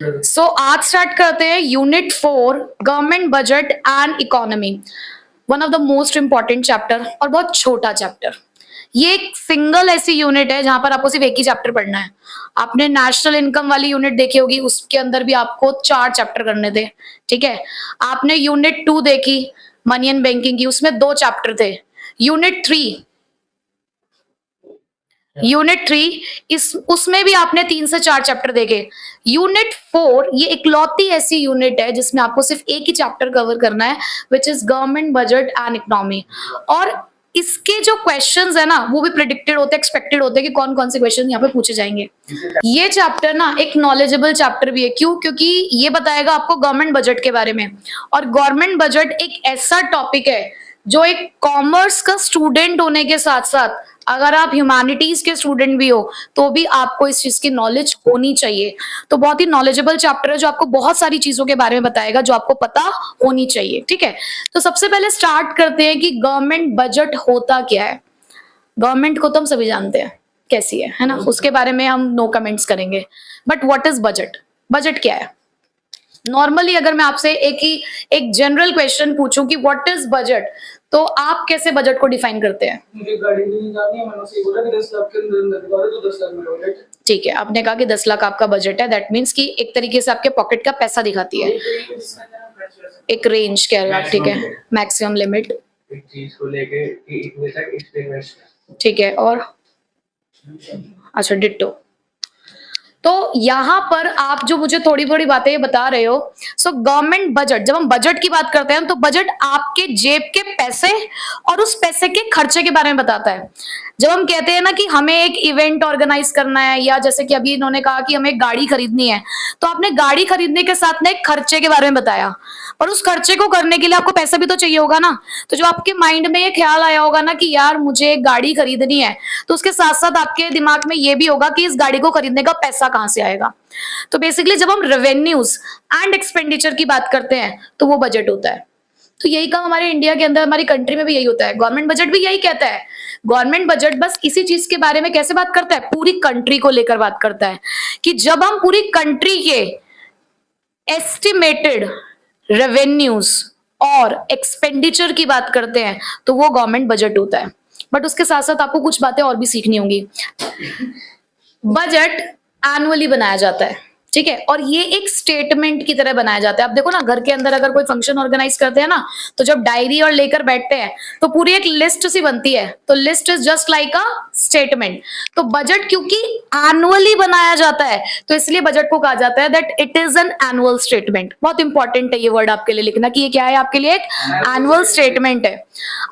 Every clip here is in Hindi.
सो आज स्टार्ट करते हैं unit 4 government budget and economy. One of the most important chapter और बहुत छोटा चैप्टर। ये एक सिंगल ऐसी यूनिट है जहां पर आपको सिर्फ एक ही चैप्टर पढ़ना है। आपने नेशनल इनकम वाली यूनिट देखी होगी, उसके अंदर भी आपको 4 चैप्टर करने थे। ठीक है, आपने यूनिट 2 देखी मनी एंड बैंकिंग की, उसमें 2 चैप्टर थे। यूनिट 3 इस उसमें भी आपने 3 से 4 चैप्टर देखे। यूनिट 4 ये इकलौती ऐसी यूनिट है जिसमें आपको सिर्फ एक ही चैप्टर कवर करना है, which is government budget and economy. और इसके जो क्वेश्चंस है ना, वो भी प्रिडिक्टेड होते हैं, एक्सपेक्टेड होते हैं कि कौन कौन से क्वेश्चन यहाँ पे पूछे जाएंगे। ये चैप्टर ना एक नॉलेजेबल चैप्टर भी है। क्यों? क्योंकि ये बताएगा आपको गवर्नमेंट बजट के बारे में। और गवर्नमेंट बजट एक ऐसा टॉपिक है जो एक कॉमर्स का स्टूडेंट होने के साथ साथ अगर आप ह्यूमैनिटीज के स्टूडेंट भी हो तो भी आपको इस चीज की नॉलेज होनी चाहिए। तो बहुत ही नॉलेजेबल चैप्टर है जो आपको बहुत सारी चीजों के बारे में बताएगा जो आपको पता होनी चाहिए। ठीक है, तो सबसे पहले स्टार्ट करते हैं कि गवर्नमेंट बजट होता क्या है। गवर्नमेंट को तो हम सभी जानते हैं कैसी है ना, उसके बारे में हम नो कमेंट्स करेंगे। But what is budget? Budget क्या है? नॉर्मली अगर मैं आपसे एक जनरल क्वेश्चन पूछूं कि व्हाट इज बजट, तो आप कैसे बजट को डिफाइन करते हैं? मुझे गाड़ी नहीं जानी है, मैंने उसे बोला कि 10 लाख के अंदर दिखा दे तो 10 लाख मेरा बजट। ठीक है, आपने कहा कि 10 लाख आपका बजट है, दैट मीन्स कि एक तरीके से आपके पॉकेट का पैसा दिखाती है, एक रेंज कह रहे हो आप। ठीक है, मैक्सिमम लिमिट एक चीज को लेके इतने तक इन्वेस्ट। ठीक है, और अच्छा डिट्टो। तो यहां पर आप जो मुझे थोड़ी थोड़ी बातें बता रहे हो, सो गवर्नमेंट बजट, जब हम बजट की बात करते हैं तो बजट आपके जेब के पैसे और उस पैसे के खर्चे के बारे में बताता है। जब हम कहते हैं ना कि हमें एक इवेंट ऑर्गेनाइज करना है, या जैसे कि अभी इन्होंने कहा कि हमें गाड़ी खरीदनी है, तो आपने गाड़ी खरीदने के साथ ना एक खर्चे के बारे में बताया, और उस खर्चे को करने के लिए आपको पैसा भी तो चाहिए होगा ना। तो जो आपके माइंड में ये ख्याल आया होगा ना कि यार मुझे एक गाड़ी खरीदनी है, तो उसके साथ साथ आपके दिमाग में ये भी होगा कि इस गाड़ी को खरीदने का पैसा कहां से आएगा। तो बेसिकली जब हम रेवेन्यूज एंड एक्सपेंडिचर की बात करते हैं तो वो बजट होता है। तो यही काम हमारे इंडिया के अंदर, हमारी कंट्री में भी यही होता है। गवर्नमेंट बजट भी यही कहता है। गवर्नमेंट बजट बस इसी चीज के बारे में कैसे बात करता है, पूरी कंट्री को लेकर बात करता है कि जब हम पूरी कंट्री के एस्टिमेटेड रेवेन्यूज और एक्सपेंडिचर की बात करते हैं तो वो गवर्नमेंट बजट होता है। बट उसके साथ साथ आपको कुछ बातें और भी सीखनी होंगी। बजट एनुअली बनाया जाता है, ठीक है, और ये एक स्टेटमेंट की तरह बनाया जाता है। आप देखो ना, घर के अंदर अगर कोई फंक्शन ऑर्गेनाइज करते हैं ना, तो जब डायरी और लेकर बैठते हैं तो पूरी एक लिस्ट सी बनती है, तो list is just like a statement. तो बजट क्योंकि एनुअली बनाया जाता है तो इसलिए बजट को कहा जाता है that it is an annual statement. बहुत इंपॉर्टेंट है ये वर्ड आपके लिए लिखना कि ये क्या है आपके लिए, एक एनुअल स्टेटमेंट है।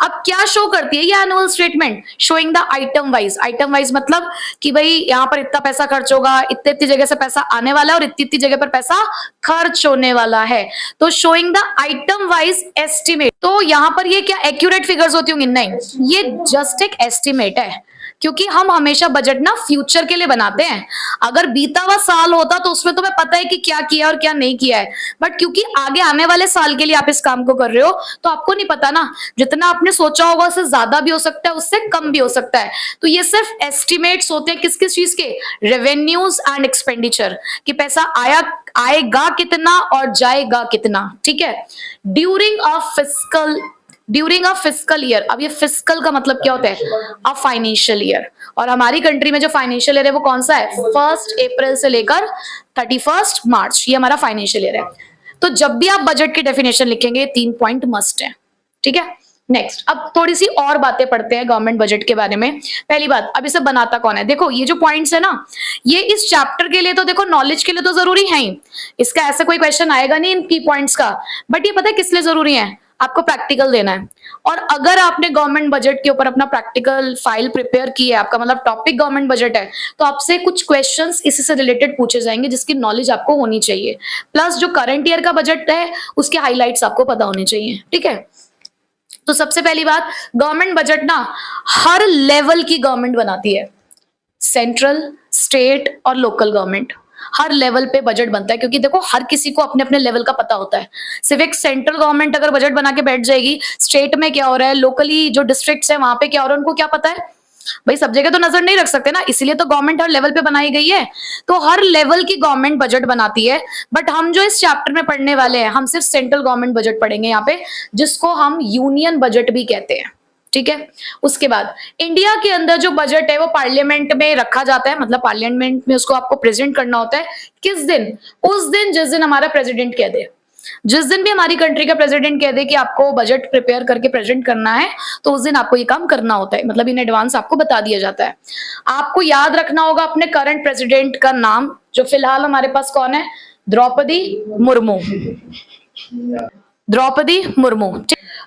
अब क्या शो करती है ये annual statement? Showing the item wise. Item wise मतलब कि भाई यहाँ पर इतना पैसा खर्च होगा, इतनी इतनी जगह से पैसा आने वाला है और इतनी इतनी जगह पर पैसा खर्च होने वाला है। तो showing the item wise estimate. तो यहाँ पर ये क्या एक्यूरेट फिगर्स होती होंगी? नहीं, ये जस्ट एक एस्टिमेट है, क्योंकि हम हमेशा बजट ना फ्यूचर के लिए बनाते हैं। अगर बीता हुआ साल होता तो उसमें तुम्हें पता है कि क्या किया और क्या नहीं किया है, बट क्योंकि आगे आने वाले साल के लिए आप इस काम को कर रहे हो तो आपको नहीं पता ना, जितना आपने सोचा होगा उससे ज्यादा भी हो सकता है, उससे कम भी हो सकता है। तो ये सिर्फ एस्टिमेट्स होते हैं किस किस चीज के, रेवेन्यूज एंड एक्सपेंडिचर, कि पैसा आएगा कितना और जाएगा कितना। ठीक है, ड्यूरिंग अ फिस्कल ईयर। अब ये फिस्कल का मतलब क्या होता है? A financial year. और हमारी कंट्री में जो फाइनेंशियल ईयर है वो कौन सा है? 1 अप्रैल से लेकर 31 मार्च, ये हमारा फाइनेंशियल ईयर है। तो जब भी आप बजट की डेफिनेशन लिखेंगे 3 पॉइंट मस्ट है। ठीक है, नेक्स्ट अब थोड़ी सी और बातें पढ़ते हैं गवर्नमेंट बजट के बारे में। पहली बात, अब इसे बनाता कौन है? देखो ये जो पॉइंट्स है ना, ये इस चैप्टर के लिए तो देखो नॉलेज के लिए तो जरूरी है ही, इसका ऐसा कोई क्वेश्चन आएगा नहीं इन की पॉइंट्स का, बट ये पता है किस लिए जरूरी है? आपको प्रैक्टिकल देना है। और अगर आपने गवर्नमेंट बजट के ऊपर अपना प्रैक्टिकल फाइल प्रिपेयर की है, आपका मतलब टॉपिक गवर्नमेंट बजट है, तो आपसे कुछ क्वेश्चंस इसी से रिलेटेड पूछे जाएंगे जिसकी नॉलेज आपको होनी चाहिए। प्लस जो करंट ईयर का बजट है उसके हाइलाइट्स आपको पता होने चाहिए। ठीक है, तो सबसे पहली बात, गवर्नमेंट बजट ना हर लेवल की गवर्नमेंट बनाती है, सेंट्रल, स्टेट और लोकल गवर्नमेंट। हर लेवल पे बजट बनता है, क्योंकि देखो हर किसी को अपने अपने लेवल का पता होता है। सिर्फ एक सेंट्रल गवर्नमेंट अगर बजट बना के बैठ जाएगी, स्टेट में क्या हो रहा है, लोकली जो डिस्ट्रिक्ट्स है वहां पे क्या हो रहा है, उनको क्या पता है? भाई सब जगह तो नजर नहीं रख सकते ना, इसीलिए तो गवर्नमेंट हर लेवल पे बनाई गई है। तो हर लेवल की गवर्नमेंट बजट बनाती है, बट हम जो इस चैप्टर में पढ़ने वाले हैं, हम सिर्फ सेंट्रल गवर्नमेंट बजट पढ़ेंगे यहाँ पे, जिसको हम यूनियन बजट भी कहते हैं। ठीक है, उसके बाद इंडिया के अंदर जो बजट है वो पार्लियामेंट में रखा जाता है, मतलब पार्लियामेंट में उसको आपको प्रेजेंट करना होता है। किस दिन? उस दिन जिस दिन हमारा प्रेसिडेंट कह दे। जिस दिन भी हमारी कंट्री का प्रेसिडेंट कह दे कि आपको बजट प्रिपेयर करके प्रेजेंट करना है, तो उस दिन आपको ये काम करना होता है, मतलब इन एडवांस आपको बता दिया जाता है। आपको याद रखना होगा अपने करंट प्रेसिडेंट का नाम, जो फिलहाल हमारे पास कौन है? द्रौपदी मुर्मू। द्रौपदी मुर्मू।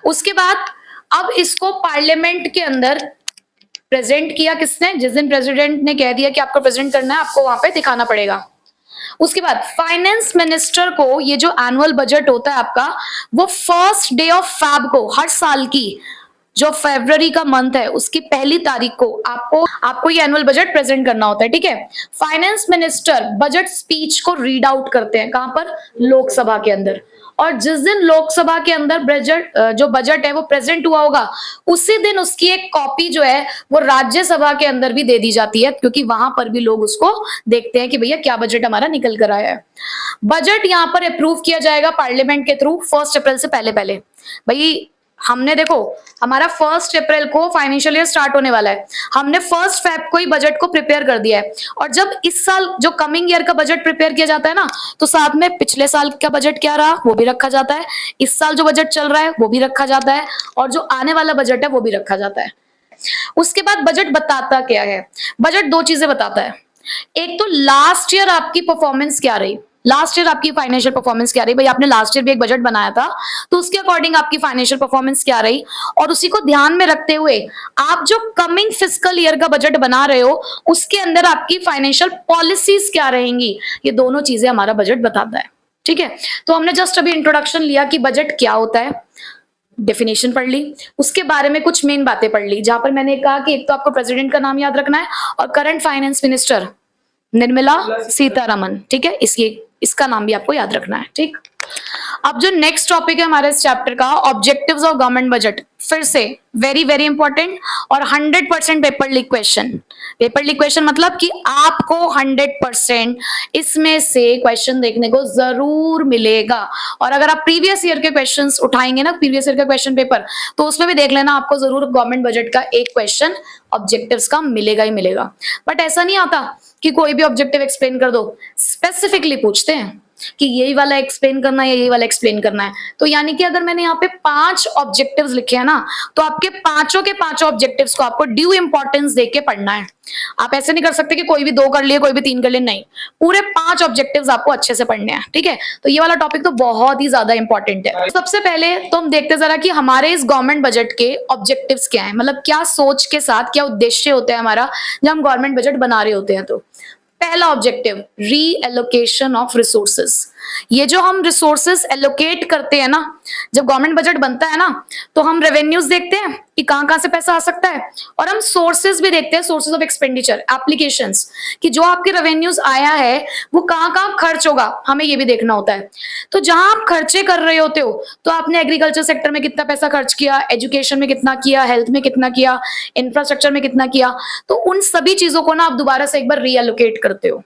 उसके बाद अब इसको पार्लियामेंट के अंदर प्रेजेंट किया किसने? जिस दिन प्रेसिडेंट ने कह दिया कि आपको प्रेजेंट करना है, आपको वहां पे दिखाना पड़ेगा। उसके बाद फाइनेंस मिनिस्टर को ये जो एनुअल बजट होता है आपका, वो फर्स्ट डे ऑफ फैब को, हर साल की जो फरवरी का मंथ है उसकी पहली तारीख को आपको ये एनुअल बजट प्रेजेंट करना होता है। ठीक है, फाइनेंस मिनिस्टर बजट स्पीच को रीड आउट करते हैं, कहां पर? लोकसभा के अंदर। और जिस दिन लोकसभा के अंदर जो बजट है वो प्रेजेंट हुआ होगा, उसी दिन उसकी एक कॉपी जो है वो राज्यसभा के अंदर भी दे दी जाती है, क्योंकि वहां पर भी लोग उसको देखते हैं कि भैया क्या बजट हमारा निकल कर आया है। बजट यहां पर अप्रूव किया जाएगा पार्लियामेंट के थ्रू 1 अप्रैल से पहले पहले। भाई हमने देखो, हमारा 1 अप्रैल को फाइनेंशियल ईयर स्टार्ट होने वाला है, हमने 1 फेब को ही बजट को प्रिपेयर कर दिया है। और जब इस साल जो कमिंग ईयर का बजट प्रिपेयर किया जाता है ना, तो साथ में पिछले साल का बजट क्या रहा वो भी रखा जाता है, इस साल जो बजट चल रहा है वो भी रखा जाता है, और जो आने वाला बजट है वो भी रखा जाता है। उसके बाद बजट बताता क्या है? बजट 2 चीजें बताता है। एक तो लास्ट ईयर आपकी परफॉर्मेंस क्या रही, लास्ट ईयर आपकी फाइनेंशियल परफॉर्मेंस क्या रही। भाई आपने लास्ट ईयर भी एक बजट बनाया था, तो उसके अकॉर्डिंग आपकी फाइनेंशियल परफॉर्मेंस क्या रही, और उसी को ध्यान में रखते हुए आप जो कमिंग फिस्कल ईयर का बजट बना रहे हो उसके अंदर आपकी फाइनेंशियल पॉलिसीज क्या रहेंगी। ये दोनों चीजें हमारा बजट बताता है। ठीक है, तो हमने जस्ट अभी इंट्रोडक्शन लिया कि बजट क्या होता है, डेफिनेशन पढ़ ली, उसके बारे में कुछ मेन बातें पढ़ ली, जहां पर मैंने कहा कि एक तो आपको प्रेसिडेंट का नाम याद रखना है, और current finance minister Nirmala Sitharaman. ठीक है, इसका नाम भी आपको याद रखना है। ठीक, अब जो नेक्स्ट टॉपिक है हमारे इस चैप्टर का, ऑब्जेक्टिव्स ऑफ गवर्नमेंट बजट, फिर से वेरी वेरी इंपॉर्टेंट और 100% paper leak question. Paper leak question मतलब कि आपको 100% इसमें से क्वेश्चन देखने को जरूर मिलेगा। और अगर आप प्रीवियस ईयर के क्वेश्चंस उठाएंगे ना, प्रीवियस ईयर का क्वेश्चन पेपर, तो उसमें भी देख लेना आपको जरूर गवर्नमेंट बजट का एक क्वेश्चन ऑब्जेक्टिव्स का मिलेगा ही मिलेगा। बट ऐसा नहीं आता कि कोई भी ऑब्जेक्टिव एक्सप्लेन कर दो, स्पेसिफिकली पूछते हैं कि यही वाला एक्सप्लेन करना है या यही वाला एक्सप्लेन करना है। तो यानी कि अगर मैंने यहाँ पे 5 ऑब्जेक्टिव्स लिखे हैं ना, तो आपके पांचों के पांचों ऑब्जेक्टिव्स को आपको ड्यू इंपॉर्टेंस देके पढ़ना है। आप ऐसे नहीं कर सकते कि कोई भी 2 कर लिए कोई भी 3 कर लिए, नहीं, पूरे 5 ऑब्जेक्टिव्स आपको अच्छे से पढ़ने हैं। ठीक है, तो ये वाला टॉपिक तो बहुत ही ज्यादा इंपॉर्टेंट है। सबसे पहले तो हम देखते जरा कि हमारे इस गवर्नमेंट बजट के ऑब्जेक्टिव्स क्या है, मतलब क्या सोच के साथ क्या उद्देश्य होता है हमारा जब हम गवर्नमेंट बजट बना रहे होते हैं। तो पहला ऑब्जेक्टिव, रीएलोकेशन ऑफ रिसोर्सेस। ये जो हम रिसोर्सेस एलोकेट करते हैं ना, जब गवर्नमेंट बजट बनता है ना, तो हम रेवेन्यूज देखते हैं कि कहां से पैसा आ सकता है, और हम सोर्सेज भी देखते हैं, सोर्सेज ऑफ एक्सपेंडिचर, एप्लीकेशंस, कि जो आपके रेवेन्यूज आया है वो कहां खर्च होगा, हमें ये भी देखना होता है। तो जहां आप खर्चे कर रहे होते हो, तो आपने एग्रीकल्चर सेक्टर में कितना पैसा खर्च किया, एजुकेशन में कितना किया, हेल्थ में कितना किया, इंफ्रास्ट्रक्चर में कितना किया, तो उन सभी चीजों को ना आप दोबारा से एक बार रीएलोकेट करते हो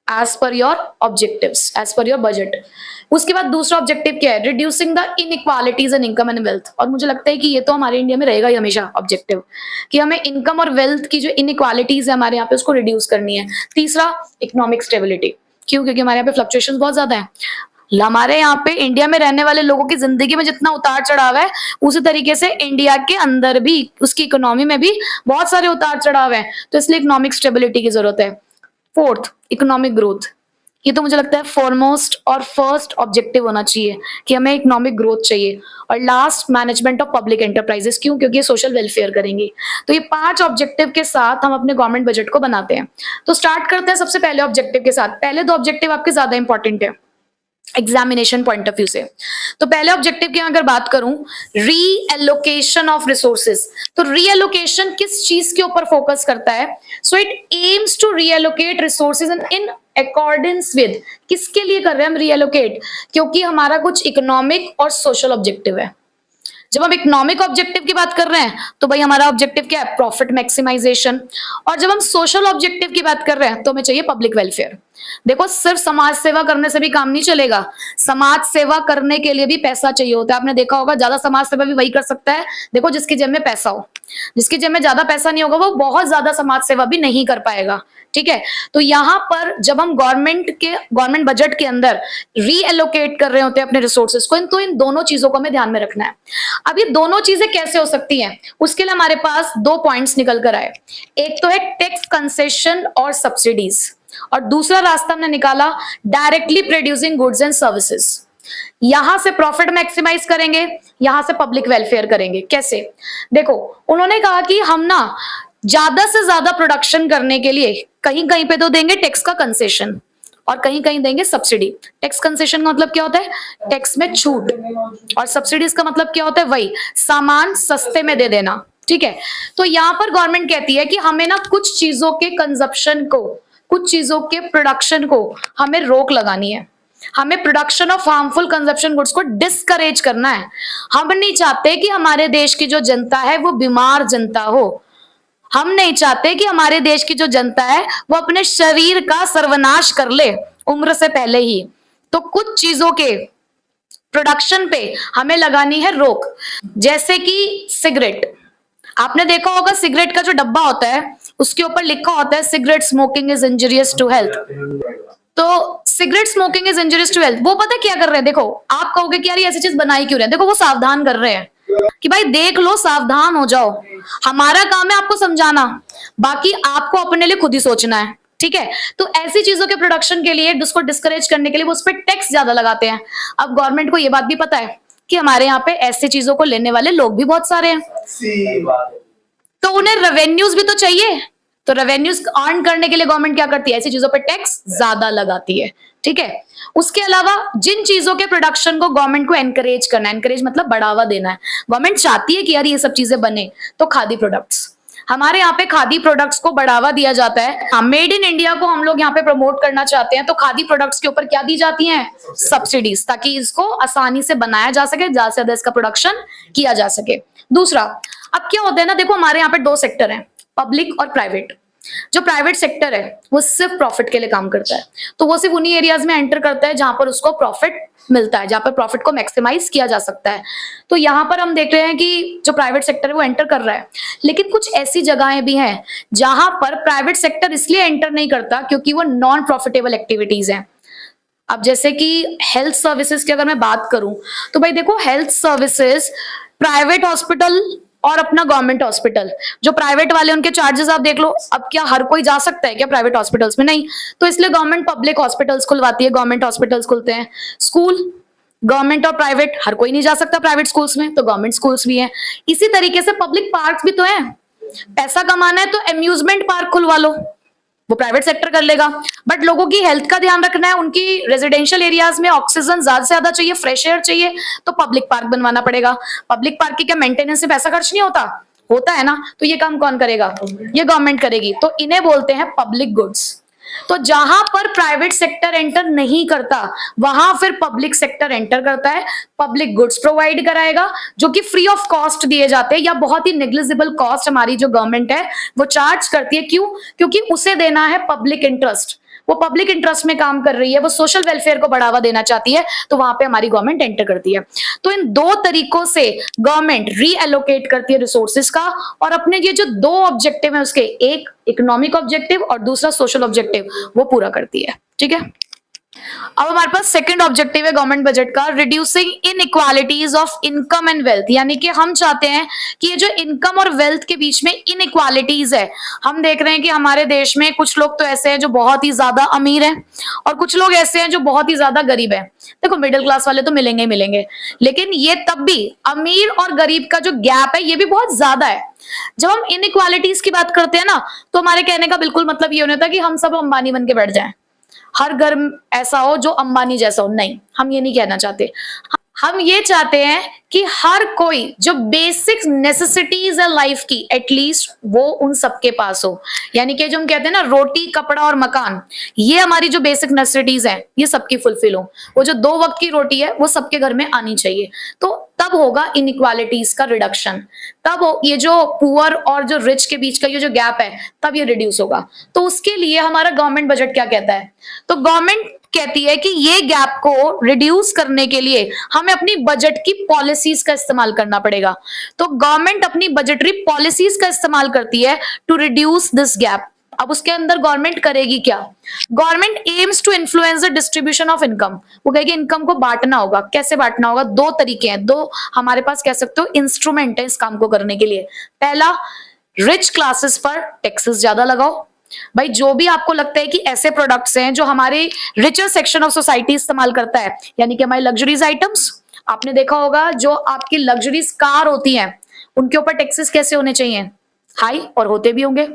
as per your objectives, as per your budget. उसके बाद दूसरा ऑब्जेक्टिव क्या है? Reducing the inequalities in income and wealth. और मुझे लगता है कि ये तो हमारे इंडिया में रहेगा ही हमेशा ऑब्जेक्टिव, कि हमें इनकम और वेल्थ की जो इनइक्वालिटीज है हमारे यहाँ पे उसको रिड्यूस करनी है। तीसरा, इकोनॉमिक स्टेबिलिटी। क्यों? क्योंकि हमारे यहाँ पे फ्लक्चुएशन बहुत ज्यादा है। हमारे यहाँ पे इंडिया में रहने वाले लोगों की जिंदगी में जितना उतार चढ़ाव है, उसी तरीके से इंडिया के अंदर भी उसकी इकोनॉमी में भी बहुत सारे उतार चढ़ाव है, तो इसलिए इकोनॉमिक स्टेबिलिटी की जरूरत है। Fourth, economic growth. ये तो मुझे लगता है फॉरमोस्ट और फर्स्ट ऑब्जेक्टिव होना चाहिए कि हमें इकोनॉमिक ग्रोथ चाहिए। और last, management of public enterprises. क्यों? क्योंकि ये सोशल वेलफेयर करेंगे। तो ये 5 ऑब्जेक्टिव के साथ हम अपने गवर्नमेंट बजट को बनाते हैं। तो स्टार्ट करते हैं सबसे पहले ऑब्जेक्टिव के साथ। पहले 2 ऑब्जेक्टिव आपके ज्यादा इंपॉर्टेंट है एग्जामिनेशन पॉइंट ऑफ व्यू से। तो पहले ऑब्जेक्टिव की अगर बात करूं, रीएलोकेशन ऑफ रिसोर्सेज। तो रीएलोकेशन किस चीज के ऊपर फोकस करता है? So it aims to reallocate resources in accordance with, किसके लिए कर रहे हैं हम रीएलोकेट? क्योंकि हमारा कुछ इकोनॉमिक और सोशल ऑब्जेक्टिव है। जब हम इकोनॉमिक ऑब्जेक्टिव की बात कर रहे हैं तो भाई हमारा ऑब्जेक्टिव क्या है, प्रॉफिट मैक्सिमाइजेशन। और जब हम सोशल ऑब्जेक्टिव की बात कर रहे हैं तो हमें चाहिए पब्लिक वेलफेयर। देखो सिर्फ समाज सेवा करने से भी काम नहीं चलेगा, समाज सेवा करने के लिए भी पैसा चाहिए होता है। आपने देखा होगा ज्यादा समाज सेवा भी वही कर सकता है, देखो जिसकी जेब में पैसा हो। जिसकी जेब में ज्यादा पैसा नहीं होगा वो बहुत ज्यादा समाज सेवा भी नहीं कर पाएगा, ठीक है। तो यहाँ पर जब हम गवर्नमेंट बजट के अंदर रीएलोकेट कर रहे होते हैं अपने रिसोर्सेज को, तो इन दोनों चीजों को हमें ध्यान में रखना है। अब ये दोनों चीजें कैसे हो सकती हैं, उसके लिए हमारे पास दो पॉइंट्स निकल कर आए। एक तो है टैक्स कंसेशन और सब्सिडीज, और दूसरा रास्ता हमने निकाला directly producing goods and services. यहां से प्रॉफिट मैक्सिमाइज करेंगे, यहां से पब्लिक वेलफेयर करेंगे। कैसे, देखो उन्होंने कहा कि हम ना ज्यादा से ज्यादा प्रोडक्शन करने के लिए कहीं कहीं पे तो देंगे टैक्स का कंसेशन और कहीं कहीं देंगे सब्सिडी। टैक्स कंसेशन का मतलब क्या होता है, टैक्स में छूट, और सब्सिडीज का मतलब क्या होता है, वही सामान सस्ते में दे देना, ठीक है। तो यहां पर गवर्नमेंट कहती है कि हमें ना कुछ चीजों के कंजप्शन को, कुछ चीजों के प्रोडक्शन को हमें रोक लगानी है। हमें production of harmful consumption goods को डिस्करेज करना है। हम नहीं चाहते कि हमारे देश की जो जनता है वो बीमार जनता हो। हम नहीं चाहते कि हमारे देश की जो जनता है वो अपने शरीर का सर्वनाश कर ले उम्र से पहले ही। तो कुछ चीजों के प्रोडक्शन पे हमें लगानी है रोक, जैसे कि सिगरेट। आपने देखा होगा सिगरेट का जो डब्बा होता है उसके ऊपर लिखा होता है cigarette smoking is injurious to health. तो cigarette smoking is injurious to health, वो पता क्या कर रहे हैं, देखो आप कहोगे कि यार ये ऐसी चीज बनाई क्यों रहे हैं, देखो वो सावधान कर रहे हैं कि भाई देख लो, सावधान हो जाओ। हमारा काम है आपको समझाना, बाकी आपको अपने लिए खुद ही सोचना है, ठीक है। तो ऐसी चीजों के प्रोडक्शन के लिए उसको डिस्करेज करने के लिए वो उस पर टैक्स ज्यादा लगाते हैं। अब गवर्नमेंट को ये बात भी पता है कि हमारे यहाँ पे ऐसी चीजों को लेने वाले लोग भी बहुत सारे हैं, तो उन्हें रेवेन्यूज भी तो चाहिए। तो रेवेन्यूज अर्न करने के लिए गवर्नमेंट क्या करती है, ऐसी चीजों पर टैक्स ज्यादा लगाती है, ठीक है। उसके अलावा जिन चीजों के प्रोडक्शन को गवर्नमेंट को एनकरेज करना है, एनकरेज मतलब बढ़ावा देना है, गवर्नमेंट चाहती है कि यार ये सब चीजें बने, तो खादी प्रोडक्ट्स, हमारे यहाँ पे खादी प्रोडक्ट्स को बढ़ावा दिया जाता है। मेड इन इंडिया को हम लोग यहाँ पे प्रमोट करना चाहते हैं, तो खादी प्रोडक्ट्स के ऊपर क्या दी जाती हैं, सब्सिडीज, ताकि इसको आसानी से बनाया जा सके, ज्यादा से ज्यादा इसका प्रोडक्शन किया जा सके। दूसरा, अब क्या होता है ना, देखो हमारे यहाँ पे दो सेक्टर हैं, पब्लिक और प्राइवेट। जो प्राइवेट सेक्टर है वो सिर्फ प्रॉफिट के लिए काम करता है, तो वो सिर्फ उन्हीं एरियाज में एंटर करता है जहां पर उसको प्रॉफिट मिलता है, जहां पर प्रॉफिट को मैक्सिमाइज किया जा सकता है। तो यहाँ पर हम देख रहे हैं कि जो प्राइवेट सेक्टर है वो एंटर कर रहा है, लेकिन कुछ ऐसी जगहें भी हैं जहां पर प्राइवेट सेक्टर इसलिए एंटर नहीं करता क्योंकि वो नॉन प्रॉफिटेबल एक्टिविटीज हैं। अब जैसे कि हेल्थ सर्विसेज की अगर मैं बात करूं तो भाई देखो हेल्थ सर्विसेज, प्राइवेट हॉस्पिटल और अपना गवर्नमेंट हॉस्पिटल, जो प्राइवेट वाले उनके चार्जेस आप देख लो। अब क्या हर कोई जा सकता है क्या प्राइवेट हॉस्पिटल्स में, नहीं, तो इसलिए गवर्नमेंट पब्लिक हॉस्पिटल्स खुलवाती है, गवर्नमेंट हॉस्पिटल्स खुलते हैं। स्कूल गवर्नमेंट और प्राइवेट, हर कोई नहीं जा सकता प्राइवेट स्कूल्स में, तो गवर्नमेंट स्कूल्स भी हैं। इसी तरीके से पब्लिक पार्क्स भी तो हैं, पैसा कमाना है तो अम्यूजमेंट पार्क खुलवा लो, वो प्राइवेट सेक्टर कर लेगा। बट लोगों की हेल्थ का ध्यान रखना है, उनकी रेजिडेंशियल एरियाज में ऑक्सीजन ज्यादा से ज्यादा चाहिए, फ्रेश एयर चाहिए, तो पब्लिक पार्क बनवाना पड़ेगा। पब्लिक पार्क की क्या मेंटेनेंस से पैसा खर्च नहीं होता, होता है ना, तो ये काम कौन करेगा, ये गवर्नमेंट करेगी। तो इन्हें बोलते हैं पब्लिक गुड्स। तो जहां पर प्राइवेट सेक्टर एंटर नहीं करता वहां फिर पब्लिक सेक्टर एंटर करता है, पब्लिक गुड्स प्रोवाइड कराएगा जो कि फ्री ऑफ कॉस्ट दिए जाते हैं, या बहुत ही नेग्लिजिबल कॉस्ट हमारी जो गवर्नमेंट है वो चार्ज करती है। क्यों, क्योंकि उसे देना है पब्लिक इंटरेस्ट, वो पब्लिक इंटरेस्ट में काम कर रही है, वो सोशल वेलफेयर को बढ़ावा देना चाहती है, तो वहां पे हमारी गवर्नमेंट एंटर करती है। तो इन दो तरीकों से गवर्नमेंट रीएलोकेट करती है रिसोर्सेज का, और अपने ये जो दो ऑब्जेक्टिव है उसके, एक इकोनॉमिक ऑब्जेक्टिव और दूसरा सोशल ऑब्जेक्टिव, वो पूरा करती है, ठीक है। अब हमारे पास सेकंड ऑब्जेक्टिव है गवर्नमेंट बजट का, reducing inequalities of income and wealth. यानी कि हम चाहते हैं कि ये जो इनकम और वेल्थ के बीच में इनइक्वालिटीज है, हम देख रहे हैं कि हमारे देश में कुछ लोग तो ऐसे हैं जो बहुत ही ज्यादा अमीर हैं और कुछ लोग ऐसे हैं जो बहुत ही ज्यादा गरीब हैं। देखो मिडिल क्लास वाले तो मिलेंगे ही मिलेंगे, लेकिन ये तब भी अमीर और गरीब का जो गैप है ये भी बहुत ज्यादा है। जब हम इनइक्वालिटीज की बात करते हैं ना, तो हमारे कहने का बिल्कुल मतलब ये होता है कि हम सब अंबानी बन के बैठ जाएं, हर घर ऐसा हो जो अंबानी जैसा हो, नहीं, हम ये नहीं कहना चाहते। हम ये चाहते हैं कि हर कोई जो बेसिक नेसेसिटीज है लाइफ की, एटलीस्ट वो उन सबके पास हो। यानी कि जो हम कहते हैं ना, रोटी कपड़ा और मकान, ये हमारी जो बेसिक नेसेसिटीज हैं ये सबकी फुलफिल हो। वो जो 2 वक्त की रोटी है वो सबके घर में आनी चाहिए। तो तब होगा इनइक्वालिटीज का रिडक्शन, तब ये जो पुअर और जो रिच के बीच का ये जो गैप है तब ये रिड्यूस होगा। तो उसके लिए हमारा गवर्नमेंट बजट क्या कहता है, तो गवर्नमेंट कहती है कि ये गैप को रिड्यूस करने के लिए हमें अपनी बजट की पॉलिसीज का इस्तेमाल करना पड़ेगा। तो गवर्नमेंट अपनी बजटरी पॉलिसीज का इस्तेमाल करती है टू रिड्यूस दिस गैप। अब उसके अंदर गवर्नमेंट करेगी क्या, government aims to influence the distribution of income. वो कहेगी इनकम को बांटना होगा। कैसे बांटना होगा, दो तरीके हैं, दो हमारे पास कह सकते हो इंस्ट्रूमेंट है इस काम को करने के लिए। पहला, रिच क्लासेस पर टैक्सेस ज्यादा लगाओ। भाई जो भी आपको लगता है कि ऐसे प्रोडक्ट्स हैं जो हमारे रिचर सेक्शन ऑफ सोसाइटी इस्तेमाल करता है, यानी कि हमारी लग्जरीज आइटम्स, आपने देखा होगा जो आपकी लग्जरीज कार होती हैं उनके ऊपर टैक्सेस कैसे होने चाहिए, हाई, और होते भी होंगे।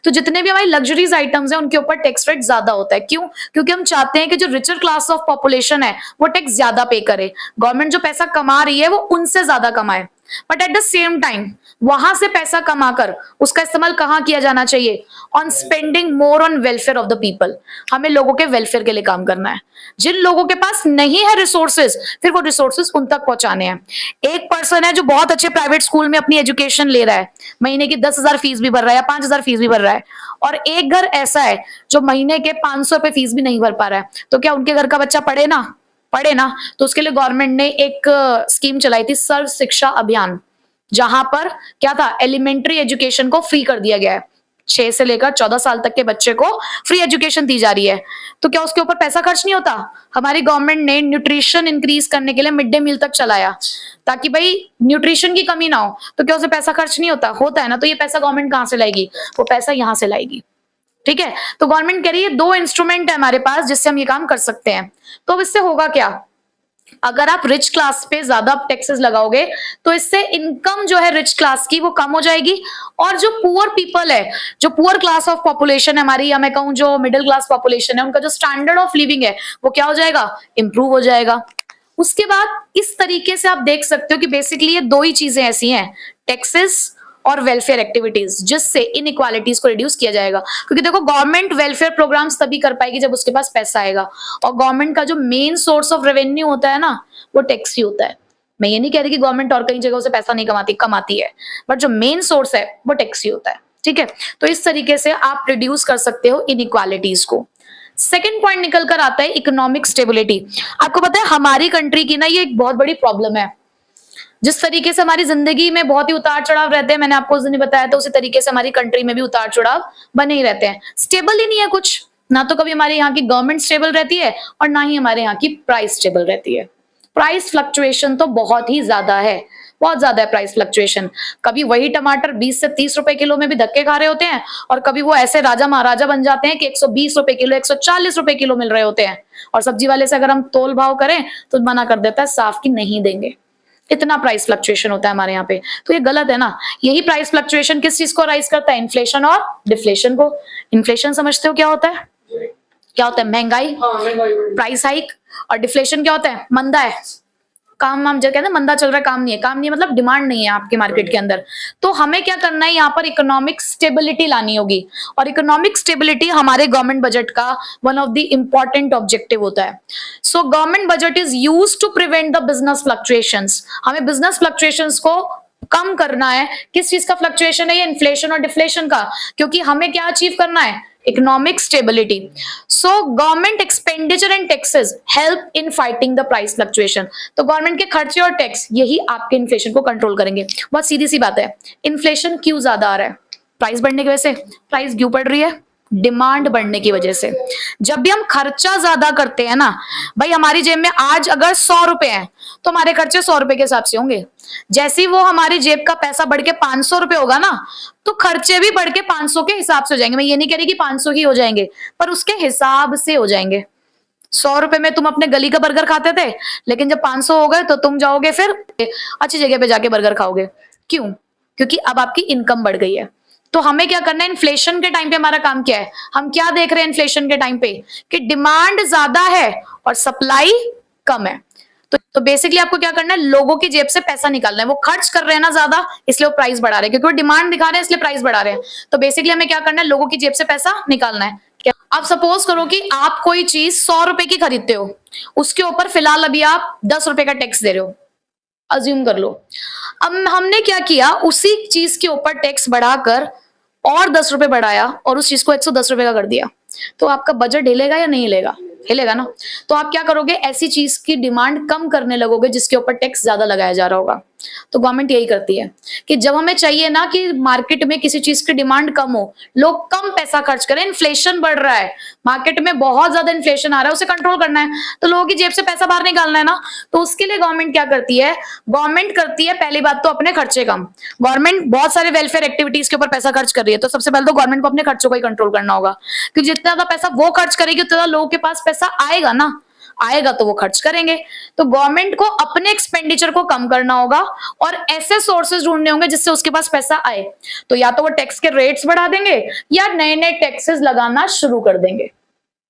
तो जितने भी हमारी लग्जरीज आइटम्स हैं उनके ऊपर टैक्स रेट ज्यादा होता है। क्यों, क्योंकि हम चाहते हैं कि जो रिचर क्लास ऑफ पॉपुलेशन है वो टैक्स ज्यादा पे करे, गवर्नमेंट जो पैसा कमा रही है वो उनसे ज्यादा कमाए। But at the same time वहां से पैसा कमाकर उसका इस्तेमाल कहाँ किया जाना चाहिए, on spending more on welfare of the people. हमें लोगों के वेलफेयर के लिए काम करना है। जिन लोगों के पास नहीं है रिसोर्सेज, फिर वो रिसोर्सेज उन तक पहुंचाने हैं। एक पर्सन है जो बहुत अच्छे प्राइवेट स्कूल में अपनी एजुकेशन ले रहा है, महीने की 10,000 फीस भी भर रहा है या 5,000 फीस भी भर रहा है, और एक घर ऐसा है जो महीने के 500 रुपए फीस भी नहीं भर पा रहा है। तो क्या उनके घर का बच्चा पढ़े ना, तो उसके लिए गवर्नमेंट ने एक स्कीम चलाई थी, सर्व शिक्षा अभियान, जहां पर क्या था, एलिमेंट्री एजुकेशन को फ्री कर दिया गया है। 6 से लेकर 14 साल तक के बच्चे को फ्री एजुकेशन दी जा रही है। तो क्या उसके ऊपर पैसा खर्च नहीं होता। हमारी गवर्नमेंट ने न्यूट्रिशन इंक्रीज करने के लिए मिड डे मील तक चलाया, ताकि भाई न्यूट्रिशन की कमी ना हो। तो क्या उसे पैसा खर्च नहीं होता है ना। तो ये पैसा गवर्नमेंट कहां से लाएगी, वो पैसा यहां से लाएगी। ठीक है, तो गवर्नमेंट कह रही है दो इंस्ट्रूमेंट है हमारे पास जिससे हम ये काम कर सकते हैं। तो अब इससे होगा क्या, अगर आप रिच क्लास पे ज्यादा टैक्सेस लगाओगे तो इससे इनकम जो है रिच क्लास की वो कम हो जाएगी, और जो पुअर पीपल है, जो पुअर क्लास ऑफ पॉपुलेशन है हमारी, या मैं कहूं जो मिडिल क्लास पॉपुलेशन है, उनका जो स्टैंडर्ड ऑफ लिविंग है वो क्या हो जाएगा, इंप्रूव हो जाएगा। उसके बाद इस तरीके से आप देख सकते हो कि बेसिकली ये दो ही चीजें ऐसी हैं, टैक्सेस और वेलफेयर एक्टिविटीज, जिससे इनइक्वालिटीज को रिड्यूस किया जाएगा। क्योंकि देखो गवर्नमेंट वेलफेयर प्रोग्राम्स तभी कर पाएगी जब उसके पास पैसा आएगा, और गवर्नमेंट का जो मेन सोर्स ऑफ रेवेन्यू होता है ना वो टैक्स ही होता है। मैं ये नहीं कह रही कि गवर्नमेंट और कई जगहों से पैसा नहीं कमाती है, बट जो मेन सोर्स है वो टैक्स ही होता है। ठीक है, तो इस तरीके से आप रिड्यूस कर सकते हो इनइक्वालिटीज को। सेकेंड पॉइंट निकल कर आता है इकोनॉमिक स्टेबिलिटी। आपको पता है हमारी कंट्री की ना ये एक बहुत बड़ी प्रॉब्लम है। जिस तरीके से हमारी जिंदगी में बहुत ही उतार चढ़ाव रहते हैं, मैंने आपको उस दिन बताया था, उसी तरीके से हमारी कंट्री में भी उतार चढ़ाव बने ही रहते हैं। स्टेबल ही नहीं है कुछ, ना तो कभी हमारे यहाँ की गवर्नमेंट स्टेबल रहती है और ना ही हमारे यहाँ की प्राइस स्टेबल रहती है। प्राइस फ्लक्चुएशन तो बहुत ही ज्यादा है, बहुत ज्यादा है प्राइस फ्लक्चुएशन। कभी वही टमाटर 20 से 30 रुपए किलो में भी धक्के खा रहे होते हैं, और कभी वो ऐसे राजा महाराजा बन जाते हैं कि 120 रुपए किलो, 140 रुपए किलो मिल रहे होते हैं। और सब्जी वाले से अगर हम तोल भाव करें तो मना कर देता है साफ की नहीं देंगे। इतना प्राइस फ्लक्चुएशन होता है हमारे यहाँ पे, तो ये गलत है ना। यही प्राइस फ्लक्चुएशन किस चीज को राइज करता है, इन्फ्लेशन और डिफ्लेशन को। इन्फ्लेशन समझते हो क्या होता है, क्या होता है, महंगाई, प्राइस हाइक। और डिफ्लेशन क्या होता है, मंदा है, काम हम जब कहते हैं मंदा चल रहा है, काम नहीं है मतलब डिमांड नहीं है आपके मार्केट के अंदर। तो हमें क्या करना है, यहाँ पर इकोनॉमिक स्टेबिलिटी लानी होगी, और इकोनॉमिक स्टेबिलिटी हमारे गवर्नमेंट बजट का one of the important objective होता है। So government budget is used to prevent the business fluctuations. हमें बिजनेस फ्लक्चुएशंस को कम करना है। किस चीज का फ्लक्चुएशन है, ये इन्फ्लेशन और डिफ्लेशन का, क्योंकि हमें क्या अचीव करना है, economic stability. So government expenditure and taxes help in fighting the price fluctuation. तो गवर्नमेंट के खर्चे और टैक्स यही आपके इन्फ्लेशन को कंट्रोल करेंगे। बहुत सीधी सी बात है, इन्फ्लेशन क्यों ज्यादा आ रहा है, प्राइस बढ़ने की वजह से। प्राइस क्यों बढ़ रही है, डिमांड बढ़ने की वजह से। जब भी हम खर्चा ज्यादा करते हैं ना भाई, हमारी जेब में आज अगर 100 रुपए हैं तो हमारे खर्चे 100 रुपए के हिसाब से होंगे। जैसे ही वो हमारी जेब का पैसा बढ़ के 500 रुपए होगा ना, तो खर्चे भी बढ़ के 500 के हिसाब से हो जाएंगे। मैं ये नहीं कह रही कि 500 ही हो जाएंगे, पर उसके हिसाब से हो जाएंगे। 100 रुपए में तुम अपने गली का बर्गर खाते थे, लेकिन जब 500 हो गए तो तुम जाओगे फिर अच्छी जगह पे जाके बर्गर खाओगे। क्यों, क्योंकि अब आपकी इनकम बढ़ गई है। तो हमें क्या करना है, इन्फ्लेशन के टाइम पे हमारा काम क्या है, हम क्या देख रहे हैं इन्फ्लेशन के टाइम पे, कि डिमांड ज्यादा है और सप्लाई कम है। तो बेसिकली आपको क्या करना है, लोगों की जेब से पैसा निकालना है। वो खर्च कर रहे हैं ना ज्यादा, इसलिए वो प्राइस बढ़ा रहे हैं, क्योंकि वो डिमांड दिखा रहे हैं इसलिए प्राइस बढ़ा रहे हैं। तो बेसिकली हमें क्या करना है, लोगों की जेब से पैसा निकालना है। आप सपोज करो कि आप कोई चीज 100 रुपए की खरीदते हो, उसके ऊपर फिलहाल अभी आप 10 रुपए का टैक्स दे रहे हो। अज्यूम कर लो। अब हमने क्या किया, उसी चीज के ऊपर टैक्स बढ़ाकर और 10 रुपए बढ़ाया और उस चीज को 110 रुपए का कर दिया, तो आपका बजट हिलेगा या नहीं हिलेगा? हिलेगा ना। तो आप क्या करोगे, ऐसी चीज की डिमांड कम करने लगोगे जिसके ऊपर टैक्स ज्यादा लगाया जा रहा होगा। तो गवर्नमेंट यही करती है कि जब हमें चाहिए ना कि मार्केट में किसी चीज की डिमांड कम हो, लोग कम पैसा खर्च करें, इन्फ्लेशन बढ़ रहा है, मार्केट में बहुत ज्यादा इन्फ्लेशन आ रहा है, उसे कंट्रोल करना है, तो लोगों की जेब से पैसा बाहर निकालना है ना। तो उसके लिए गवर्नमेंट क्या करती है, गवर्नमेंट करती है पहली बात तो अपने खर्चे कम। गवर्नमेंट बहुत सारे वेलफेयर एक्टिविटीज के ऊपर पैसा खर्च कर रही है, तो सबसे पहले तो गवर्नमेंट को अपने खर्चों को ही कंट्रोल करना होगा, क्योंकि जितना ज्यादा पैसा वो खर्च करेगी उतना ज्यादा लोगों के पास पैसा आएगा ना, आएगा तो वो खर्च करेंगे। तो गवर्नमेंट को अपने एक्सपेंडिचर को कम करना होगा और ऐसे सोर्सेज ढूंढने होंगे जिससे उसके पास पैसा आए। तो या तो वो टैक्स के रेट्स बढ़ा देंगे या नए नए टैक्सेस लगाना शुरू कर देंगे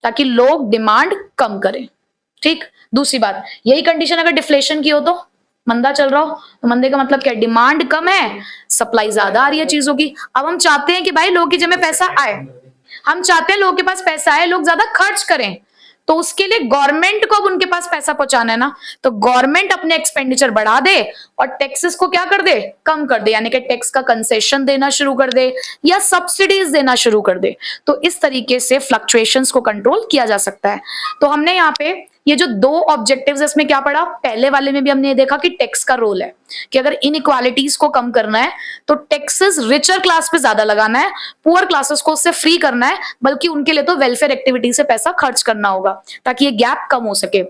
ताकि लोग डिमांड कम करें। ठीक। दूसरी बात, यही कंडीशन अगर डिफ्लेशन की हो तो, मंदा चल रहा हो तो मंदे का मतलब क्या है, डिमांड कम है, सप्लाई ज्यादा आ रही है चीजों की। अब हम चाहते हैं कि भाई लोगों की जेब में पैसा आए, हम चाहते हैं लोगों के पास पैसा आए, लोग ज्यादा खर्च करें, तो उसके लिए गवर्नमेंट को अब उनके पास पैसा पहुंचाना है ना, तो गवर्नमेंट अपने एक्सपेंडिचर बढ़ा दे और टैक्सेस को क्या कर दे, कम कर दे, यानी कि टैक्स का कंसेशन देना शुरू कर दे या सब्सिडीज देना शुरू कर दे। तो इस तरीके से फ्लक्चुएशंस को कंट्रोल किया जा सकता है। तो हमने यहाँ पे ये जो दो ऑब्जेक्टिव्स है इसमें क्या पढ़ा, पहले वाले में भी हमने ये देखा कि टैक्स का रोल है कि अगर इनइक्वालिटीज को कम करना है तो टैक्सेस रिचर क्लास पे ज्यादा लगाना है, पुअर क्लासेस को उससे फ्री करना है, बल्कि उनके लिए तो वेलफेयर एक्टिविटी से पैसा खर्च करना होगा ताकि ये गैप कम हो सके।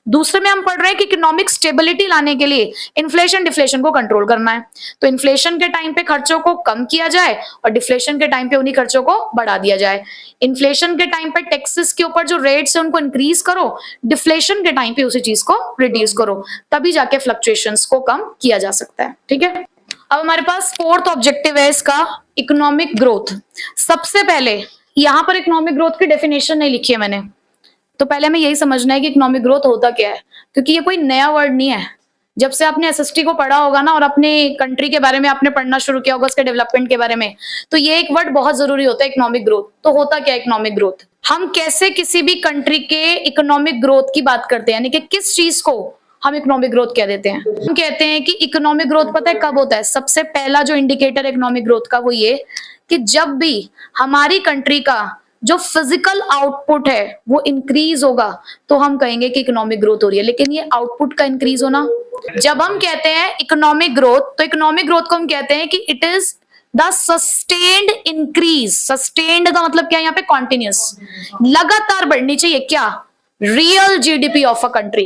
दूसरे में हम पढ़ रहे हैं कि इकोनॉमिक स्टेबिलिटी लाने के लिए इन्फ्लेशन डिफ्लेशन को कंट्रोल करना है, तो इन्फ्लेशन के टाइम पे खर्चों को कम किया जाए और डिफ्लेशन के टाइम पे उन्हीं खर्चों को बढ़ा दिया जाए। इन्फ्लेशन के टाइम पे टैक्सेस के ऊपर जो रेट्स है उनको इंक्रीज करो, डिफ्लेशन के टाइम पे उसी चीज को रिड्यूस करो, तभी जाके फ्लक्चुएशंस को कम किया जा सकता है। ठीक है। अब हमारे पास फोर्थ ऑब्जेक्टिव है इसका, इकोनॉमिक ग्रोथ। सबसे पहले यहां पर इकोनॉमिक ग्रोथ की डेफिनेशन नहीं लिखी है मैंने, तो पहले हमें यही समझना है कि इकोनॉमिक ग्रोथ होता क्या है, क्योंकि ये कोई नया वर्ड नहीं है। जब से आपने एसएसटी को पढ़ा होगा ना और अपने कंट्री के बारे में आपने पढ़ना शुरू किया होगा, उसके डेवलपमेंट के बारे में, तो ये एक वर्ड बहुत जरूरी होता है, इकोनॉमिक ग्रोथ। तो होता क्या है इकोनॉमिक ग्रोथ, हम कैसे किसी भी कंट्री के इकोनॉमिक ग्रोथ की बात करते हैं, यानी कि किस चीज को हम इकोनॉमिक ग्रोथ कह देते हैं। हम कहते हैं कि इकोनॉमिक ग्रोथ पता है कब होता है, सबसे पहला जो इंडिकेटर इकोनॉमिक ग्रोथ का वो ये कि जब भी हमारी कंट्री का जो फिजिकल आउटपुट है वो इंक्रीज होगा तो हम कहेंगे कि इकोनॉमिक ग्रोथ हो रही है। लेकिन ये आउटपुट का इंक्रीज होना, जब हम कहते हैं इकोनॉमिक ग्रोथ, तो इकोनॉमिक ग्रोथ को हम कहते हैं कि it is the sustained increase. Sustained का मतलब क्या है यहाँ पे, कॉन्टिन्यूस, लगातार बढ़नी चाहिए क्या, real GDP of a country.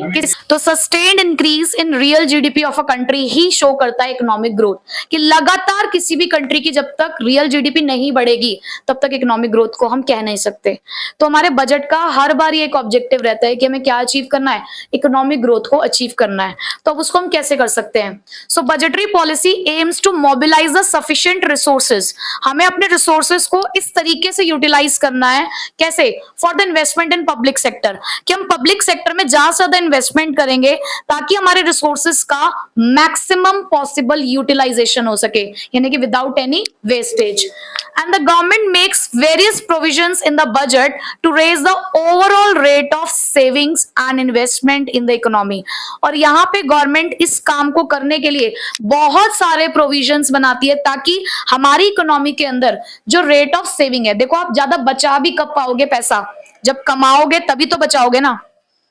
तो sustained increase in real GDP of a country ही शो करता है इकोनॉमिक ग्रोथ, कि लगातार किसी भी कंट्री की जब तक रियल जीडीपी नहीं बढ़ेगी तब तक इकोनॉमिक ग्रोथ को हम कह नहीं सकते। तो हमारे बजट का हर बार ये एक ऑब्जेक्टिव रहता है कि हमें क्या अचीव करना है, इकोनॉमिक ग्रोथ को अचीव करना है। तो अब उसको हम कैसे कर सकते हैं, so budgetary policy aims to mobilise the sufficient resources. हमें अपने रिसोर्सेज को इस तरीके से यूटिलाइज करना है, कैसे, for the investment in public sector, कि हम पब्लिक सेक्टर में ज्यादा से ज्यादा इन्वेस्टमेंट करेंगे ताकि हमारे रिसोर्सेज का मैक्सिमम पॉसिबल यूटिलाइजेशन हो सके, यानी कि without any wastage. And the government makes various provisions in the budget to raise the overall rate of savings and investment in the economy. और यहाँ पे गवर्नमेंट इस काम को करने के लिए बहुत सारे प्रोविजंस बनाती है ताकि हमारी इकोनॉमी के अंदर जो रेट ऑफ सेविंग है, देखो आप ज्यादा बचा भी कब पाओगे पैसा, जब कमाओगे तभी तो बचाओगे ना।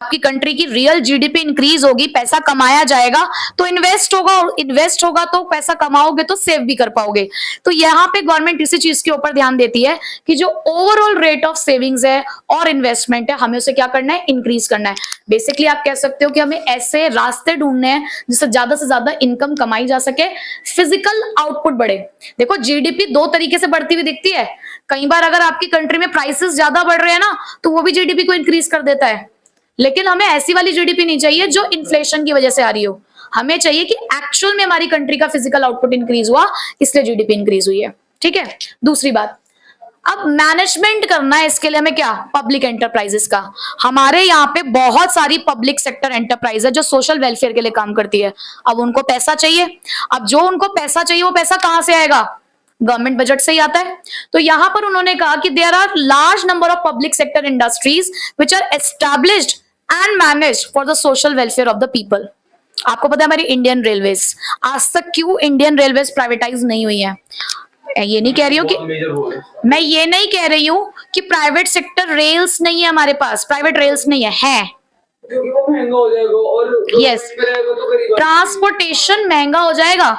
आपकी कंट्री की रियल जीडीपी इंक्रीज होगी, पैसा कमाया जाएगा तो इन्वेस्ट होगा, और इन्वेस्ट होगा तो पैसा कमाओगे तो सेव भी कर पाओगे। तो यहाँ पे गवर्नमेंट इसी चीज के ऊपर ध्यान देती है कि जो ओवरऑल रेट ऑफ सेविंग्स है और इन्वेस्टमेंट है, हमें उसे क्या करना है, इंक्रीज करना है। बेसिकली आप कह सकते हो कि हमें ऐसे रास्ते ढूंढने हैं जिससे ज्यादा से ज्यादा इनकम कमाई जा सके, फिजिकल आउटपुट बढ़े। देखो जीडीपी दो तरीके से बढ़ती हुई दिखती है, कई बार अगर आपकी कंट्री में प्राइसेस ज्यादा बढ़ रहे हैं ना तो वो भी जीडीपी को इंक्रीज कर देता है, लेकिन हमें ऐसी वाली जीडीपी नहीं चाहिए जो इन्फ्लेशन की वजह से आ रही हो। हमें चाहिए कि एक्चुअल में हमारी कंट्री का फिजिकल आउटपुट इंक्रीज हुआ, इसलिए जीडीपी इंक्रीज हुई है। ठीक है। दूसरी बात, अब मैनेजमेंट करना है इसके लिए हमें क्या, पब्लिक एंटरप्राइजेस का। हमारे यहाँ पे बहुत सारी पब्लिक सेक्टर एंटरप्राइज है जो सोशल वेलफेयर के लिए काम करती है। अब उनको पैसा चाहिए, अब जो उनको पैसा चाहिए वो पैसा कहां से आएगा, गवर्नमेंट बजट से ही आता है। तो यहां पर उन्होंने कहा कि there are large number of public sector industries which are established and managed for the social welfare of the people. आपको पता है हमारी इंडियन रेलवेज, आज तक क्यों इंडियन रेलवेज प्राइवेटाइज नहीं हुई है? ये नहीं कह रही हूँ कि, बहुत मेजर रोल है मैं ये नहीं कह रही हूँ कि प्राइवेट सेक्टर रेल्स नहीं है, हमारे पास प्राइवेट रेल्स नहीं है। क्योंकि वो महंगा हो जाएगा और Yes. गवर्नमेंट में रहेगा तो गरीब ट्रांसपोर्टेशन महंगा हो जाएगा,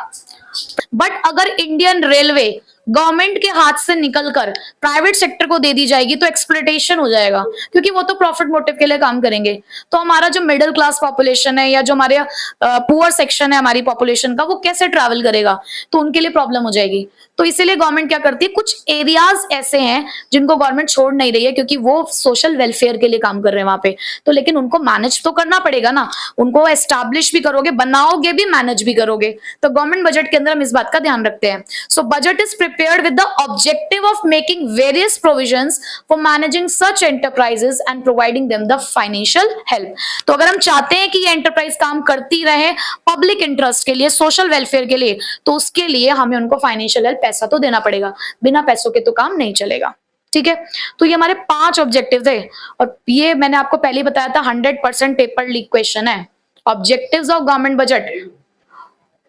बट अगर इंडियन रेलवे गवर्नमेंट के हाथ से निकलकर प्राइवेट सेक्टर को दे दी जाएगी तो एक्सप्लॉइटेशन हो जाएगा, क्योंकि वो तो प्रॉफिट मोटिव के लिए काम करेंगे। तो हमारा जो मिडिल क्लास पॉपुलेशन है या जो हमारे पुअर सेक्शन है हमारी पॉपुलेशन का, वो कैसे ट्रैवल करेगा? तो उनके लिए प्रॉब्लम हो जाएगी। तो इसीलिए गवर्नमेंट क्या करती है, कुछ एरियाज ऐसे हैं जिनको गवर्नमेंट छोड़ नहीं रही है, क्योंकि वो सोशल वेलफेयर के लिए काम कर रहे हैं वहां पे। तो लेकिन उनको मैनेज तो करना पड़ेगा ना, उनको एस्टैब्लिश भी करोगे, बनाओगे भी, मैनेज भी करोगे। तो गवर्नमेंट बजट के अंदर हम इस बात का ध्यान रखते हैं। So budget is prepared with the objective of making various provisions for managing such enterprises and providing them the financial help। तो अगर हम चाहते हैं कि ये एंटरप्राइज काम करती रहे पब्लिक इंटरेस्ट के लिए, सोशल वेलफेयर के लिए, तो उसके लिए हमें उनको फाइनेंशियल हेल्प, पैसा तो देना पड़ेगा, बिना पैसों के तो काम नहीं चलेगा। ठीक है, तो ये हमारे 5 ऑब्जेक्टिव थे, और ये मैंने आपको पहले ही बताया था 100% पेपर लीक क्वेश्चन है। Objectives of government budget,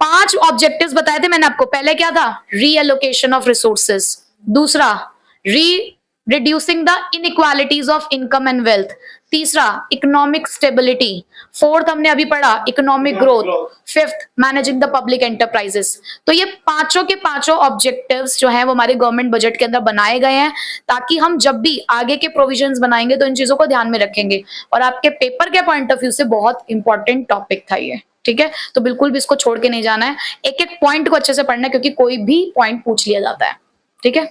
5 objectives बताए थे मैंने आपको। पहले क्या था? Reallocation of resources. दूसरा, reducing the inequalities of income and wealth. तीसरा, इकोनॉमिक स्टेबिलिटी। फोर्थ हमने अभी पढ़ा, economic growth. Fifth, managing the public enterprises. तो ये पांचों के पांचों ऑब्जेक्टिव्स जो हैं वो हमारे गवर्नमेंट बजट के अंदर बनाए गए हैं, ताकि हम जब भी आगे के प्रोविजंस बनाएंगे तो इन चीजों को ध्यान में रखेंगे। और आपके पेपर के पॉइंट ऑफ व्यू से बहुत इंपॉर्टेंट टॉपिक था ये। ठीक है, तो बिल्कुल भी इसको छोड़ के नहीं जाना है, एक एक पॉइंट को अच्छे से पढ़ना है, क्योंकि कोई भी पॉइंट पूछ लिया जाता है। ठीक है।